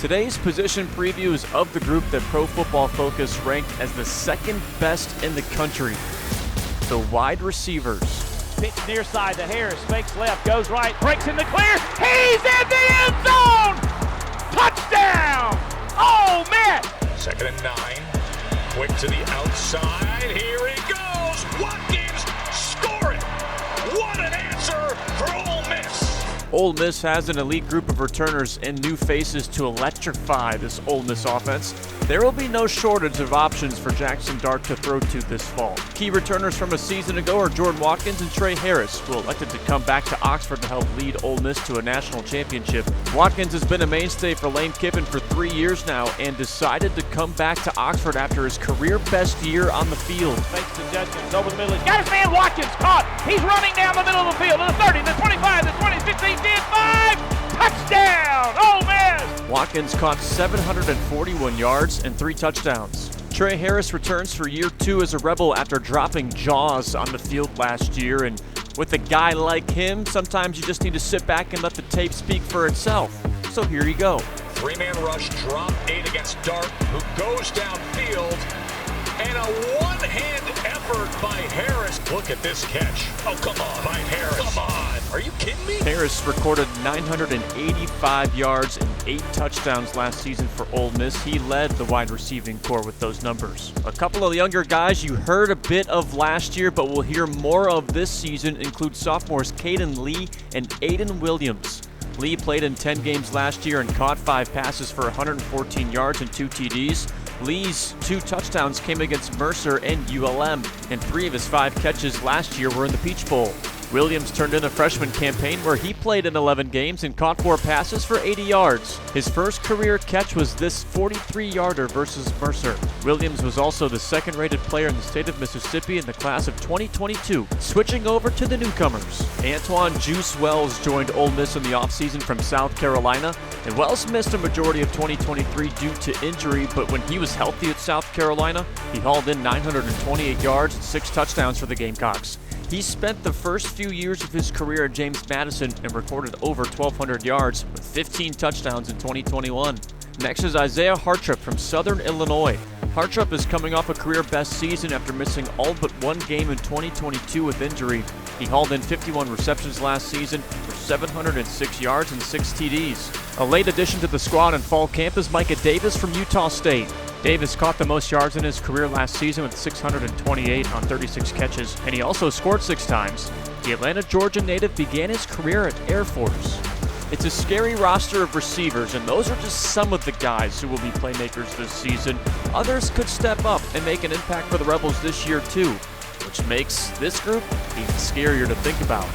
Today's position preview is of the group that Pro Football Focus ranked as the second best in the country, the wide receivers. Pitch near side to Harris, fakes left, goes right, breaks in the clear, he's in the end zone! Touchdown! Ole Miss! 2nd and 9, quick to the outside, here he goes! Watkins scoring! What an answer for Ole Miss! Ole Miss has an elite group of returners and new faces to electrify this Ole Miss offense. There will be no shortage of options for Jackson Dart to throw to this fall. Key returners from a season ago are Jordan Watkins and Trey Harris, who elected to come back to Oxford to help lead Ole Miss to a national championship. Watkins has been a mainstay for Lane Kiffin for 3 years now and decided to come back to Oxford after his career best year on the field. Makes the Judkins over the middle. He's got his man Watkins caught. He's running down the middle of the field to the 30, the 25, the 20, 15, 10, 5. Touchdown! Ole Miss! Watkins caught 741 yards and 3 touchdowns. Trey Harris returns for year 2 as a Rebel after dropping jaws on the field last year. And with a guy like him, sometimes you just need to sit back and let the tape speak for itself. So here you go. 3-man rush, drop 8 against Dart, who goes downfield. And a one-hand effort by Harris. Look at this catch. Oh, come on. By Harris. Come on. Are you kidding me? Harris recorded 985 yards and 8 touchdowns last season for Ole Miss. He led the wide receiving corps with those numbers. A couple of the younger guys you heard a bit of last year, but we'll hear more of this season, include sophomores Caden Lee and Aiden Williams. Lee played in 10 games last year and caught 5 passes for 114 yards and 2 TDs. Lee's 2 touchdowns came against Mercer and ULM, and 3 of his 5 catches last year were in the Peach Bowl. Williams turned in a freshman campaign where he played in 11 games and caught 4 passes for 80 yards. His first career catch was this 43-yarder versus Mercer. Williams was also the second-rated player in the state of Mississippi in the class of 2022. Switching over to the newcomers. Antoine Juice Wells joined Ole Miss in the offseason from South Carolina, and Wells missed a majority of 2023 due to injury, but when he was healthy at South Carolina, he hauled in 928 yards and 6 touchdowns for the Gamecocks. He spent the first few years of his career at James Madison and recorded over 1,200 yards with 15 touchdowns in 2021. Next is Isaiah Hartrup from Southern Illinois. Hartrup is coming off a career best season after missing all but 1 game in 2022 with injury. He hauled in 51 receptions last season for 706 yards and 6 TDs. A late addition to the squad in fall camp is Micah Davis from Utah State. Davis caught the most yards in his career last season with 628 on 36 catches, and he also scored 6 times. The Atlanta, Georgia native began his career at Air Force. It's a scary roster of receivers, and those are just some of the guys who will be playmakers this season. Others could step up and make an impact for the Rebels this year too, which makes this group even scarier to think about.